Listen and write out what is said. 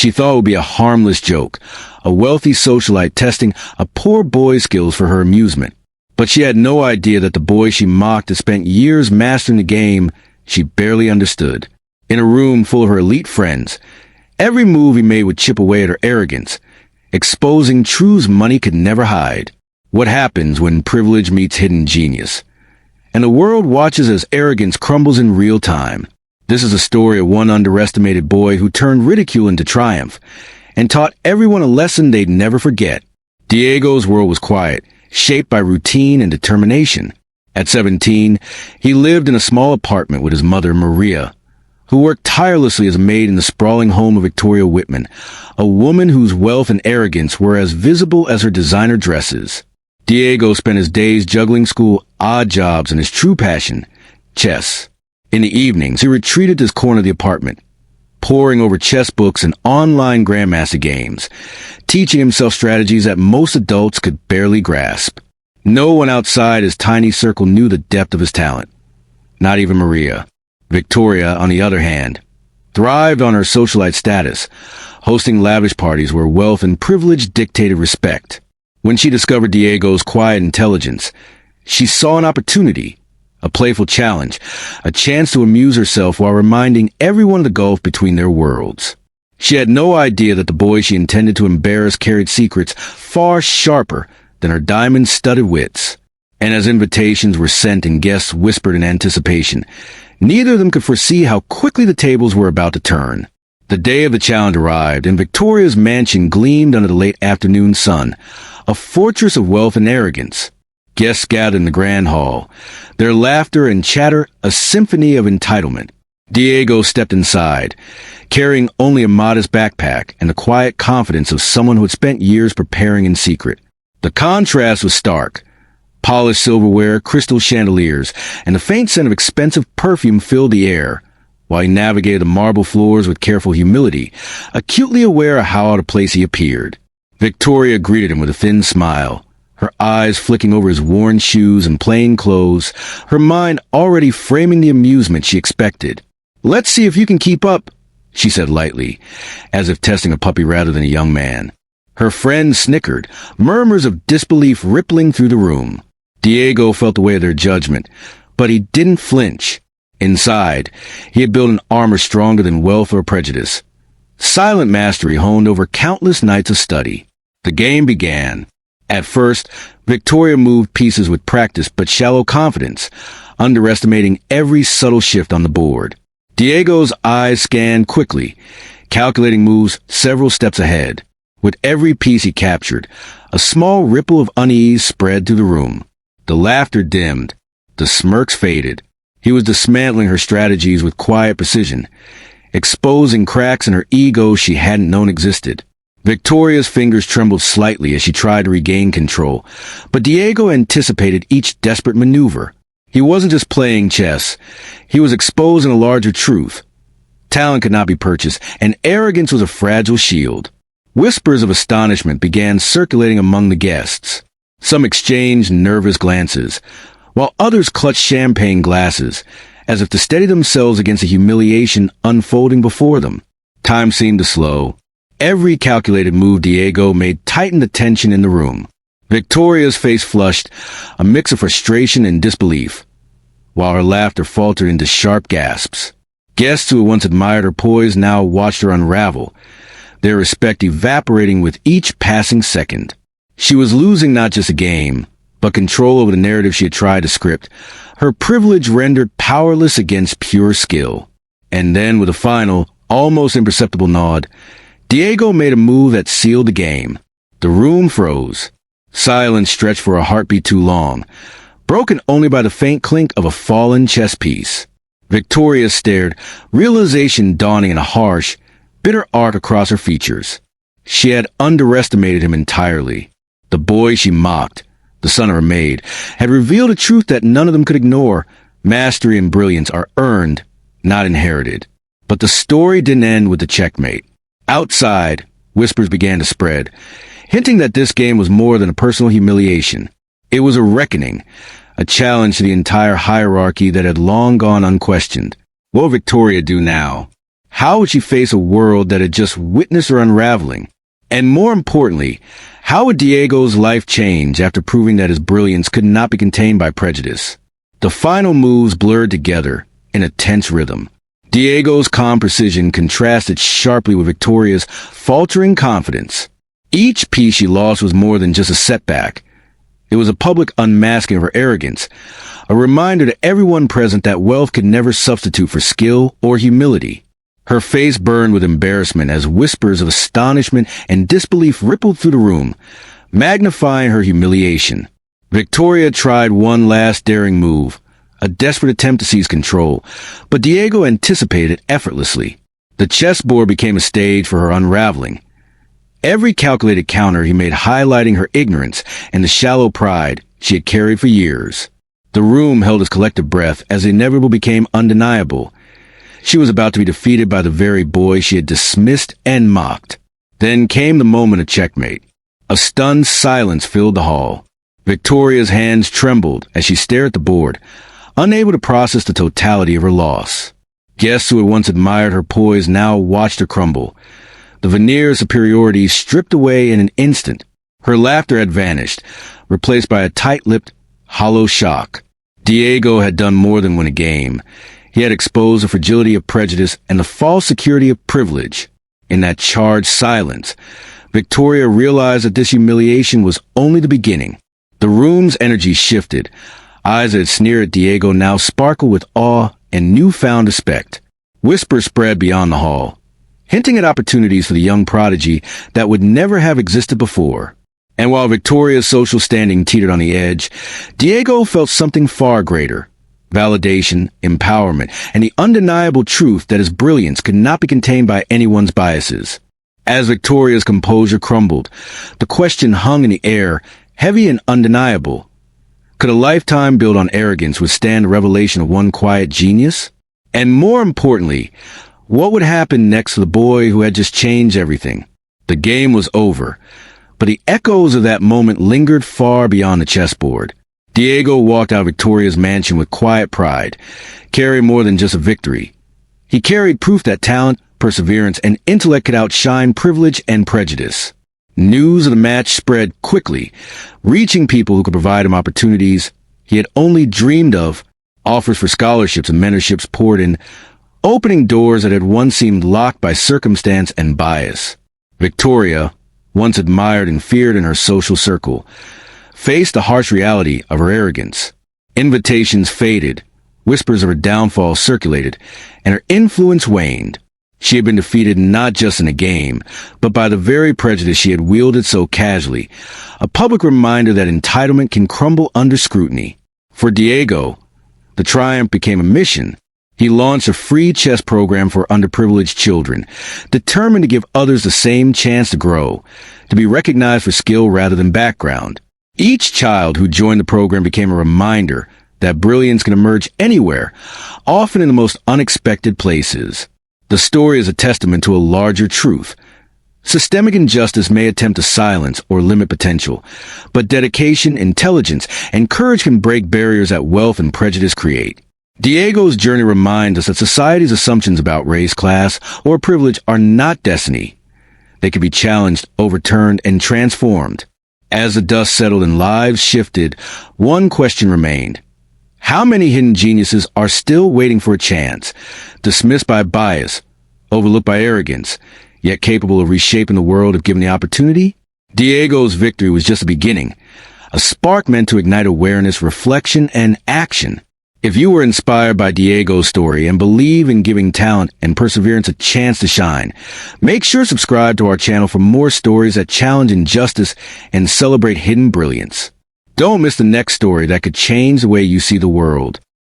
She thought it would be a harmless joke, a wealthy socialite testing a poor boy's skills for her amusement. But she had no idea that the boy she mocked had spent years mastering the game she barely understood. In a room full of her elite friends, every move he made would chip away at her arrogance, exposing truths money could never hide. What happens when privilege meets hidden genius? And the world watches as arrogance crumbles in real time. This is a story of one underestimated boy who turned ridicule into triumph and taught everyone a lesson they'd never forget. Diego's world was quiet, shaped by routine and determination. At 17, he lived in a small apartment with his mother, Maria, who worked tirelessly as a maid in the sprawling home of Victoria Whitman, a woman whose wealth and arrogance were as visible as her designer dresses. Diego spent his days juggling school, odd jobs, and his true passion, chess. In the evenings, he retreated to his corner of the apartment, poring over chess books and online grandmaster games, teaching himself strategies that most adults could barely grasp. No one outside his tiny circle knew the depth of his talent. Not even Maria. Victoria, on the other hand, thrived on her socialite status, hosting lavish parties where wealth and privilege dictated respect. When she discovered Diego's quiet intelligence, she saw an opportunity, a playful challenge, a chance to amuse herself while reminding everyone of the gulf between their worlds. She had no idea that the boy she intended to embarrass carried secrets far sharper than her diamond-studded wits. And as invitations were sent and guests whispered in anticipation, neither of them could foresee how quickly the tables were about to turn. The day of the challenge arrived, and Victoria's mansion gleamed under the late afternoon sun, a fortress of wealth and arrogance. Guests gathered in the grand hall, their laughter and chatter a symphony of entitlement. Diego stepped inside, carrying only a modest backpack and the quiet confidence of someone who had spent years preparing in secret. The contrast was stark. Polished silverware, crystal chandeliers, and the faint scent of expensive perfume filled the air, while he navigated the marble floors with careful humility, acutely aware of how out of place he appeared. Victoria greeted him with a thin smile, her eyes flicking over his worn shoes and plain clothes, her mind already framing the amusement she expected. "Let's see if you can keep up," she said lightly, as if testing a puppy rather than a young man. Her friend snickered, murmurs of disbelief rippling through the room. Diego felt the weight of their judgment, but he didn't flinch. Inside, he had built an armor stronger than wealth or prejudice. Silent mastery honed over countless nights of study. The game began. At first, Victoria moved pieces with practice but shallow confidence, underestimating every subtle shift on the board. Diego's eyes scanned quickly, calculating moves several steps ahead. With every piece he captured, a small ripple of unease spread through the room. The laughter dimmed. The smirks faded. He was dismantling her strategies with quiet precision, exposing cracks in her ego she hadn't known existed. Victoria's fingers trembled slightly as she tried to regain control, but Diego anticipated each desperate maneuver. He wasn't just playing chess. He was exposing a larger truth. Talent could not be purchased, and arrogance was a fragile shield. Whispers of astonishment began circulating among the guests. Some exchanged nervous glances, while others clutched champagne glasses, as if to steady themselves against the humiliation unfolding before them. Time seemed to slow. Every calculated move Diego made tightened the tension in the room. Victoria's face flushed, a mix of frustration and disbelief, while her laughter faltered into sharp gasps. Guests who had once admired her poise now watched her unravel, their respect evaporating with each passing second. She was losing not just a game, but control over the narrative she had tried to script, her privilege rendered powerless against pure skill. And then, with a final, almost imperceptible nod, Diego made a move that sealed the game. The room froze. Silence stretched for a heartbeat too long, broken only by the faint clink of a fallen chess piece. Victoria stared, realization dawning in a harsh, bitter arc across her features. She had underestimated him entirely. The boy she mocked, the son of her maid, had revealed a truth that none of them could ignore. Mastery and brilliance are earned, not inherited. But the story didn't end with the checkmate. Outside, whispers began to spread, hinting that this game was more than a personal humiliation. It was a reckoning, a challenge to the entire hierarchy that had long gone unquestioned. What would Victoria do now? How would she face a world that had just witnessed her unraveling? And more importantly, how would Diego's life change after proving that his brilliance could not be contained by prejudice? The final moves blurred together in a tense rhythm. Diego's calm precision contrasted sharply with Victoria's faltering confidence. Each piece she lost was more than just a setback. It was a public unmasking of her arrogance, a reminder to everyone present that wealth could never substitute for skill or humility. Her face burned with embarrassment as whispers of astonishment and disbelief rippled through the room, magnifying her humiliation. Victoria tried one last daring move, a desperate attempt to seize control, but Diego anticipated effortlessly. The chessboard became a stage for her unraveling. Every calculated counter he made highlighting her ignorance and the shallow pride she had carried for years. The room held its collective breath as the inevitable became undeniable. She was about to be defeated by the very boy she had dismissed and mocked. Then came the moment of checkmate. A stunned silence filled the hall. Victoria's hands trembled as she stared at the board, unable to process the totality of her loss. Guests who had once admired her poise now watched her crumble. The veneer of superiority stripped away in an instant. Her laughter had vanished, replaced by a tight-lipped, hollow shock. Diego had done more than win a game. He had exposed the fragility of prejudice and the false security of privilege. In that charged silence, Victoria realized that this humiliation was only the beginning. The room's energy shifted. Eyes that had sneered at Diego now sparkled with awe and newfound respect. Whispers spread beyond the hall, hinting at opportunities for the young prodigy that would never have existed before. And while Victoria's social standing teetered on the edge, Diego felt something far greater: validation, empowerment, and the undeniable truth that his brilliance could not be contained by anyone's biases. As Victoria's composure crumbled, the question hung in the air, heavy and undeniable. Could a lifetime built on arrogance withstand the revelation of one quiet genius? And more importantly, what would happen next to the boy who had just changed everything? The game was over, but the echoes of that moment lingered far beyond the chessboard. Diego walked out of Victoria's mansion with quiet pride, carrying more than just a victory. He carried proof that talent, perseverance, and intellect could outshine privilege and prejudice. News of the match spread quickly, reaching people who could provide him opportunities he had only dreamed of. Offers for scholarships and mentorships poured in, opening doors that had once seemed locked by circumstance and bias. Victoria, once admired and feared in her social circle, faced the harsh reality of her arrogance. Invitations faded, whispers of her downfall circulated, and her influence waned. She had been defeated not just in a game, but by the very prejudice she had wielded so casually, a public reminder that entitlement can crumble under scrutiny. For Diego, the triumph became a mission. He launched a free chess program for underprivileged children, determined to give others the same chance to grow, to be recognized for skill rather than background. Each child who joined the program became a reminder that brilliance can emerge anywhere, often in the most unexpected places. The story is a testament to a larger truth. Systemic injustice may attempt to silence or limit potential, but dedication, intelligence, and courage can break barriers that wealth and prejudice create. Diego's journey reminds us that society's assumptions about race, class, or privilege are not destiny. They can be challenged, overturned, and transformed. As the dust settled and lives shifted, one question remained. How many hidden geniuses are still waiting for a chance, dismissed by bias, overlooked by arrogance, yet capable of reshaping the world if given the opportunity? Diego's victory was just the beginning, a spark meant to ignite awareness, reflection, and action. If you were inspired by Diego's story and believe in giving talent and perseverance a chance to shine, make sure to subscribe to our channel for more stories that challenge injustice and celebrate hidden brilliance. Don't miss the next story that could change the way you see the world.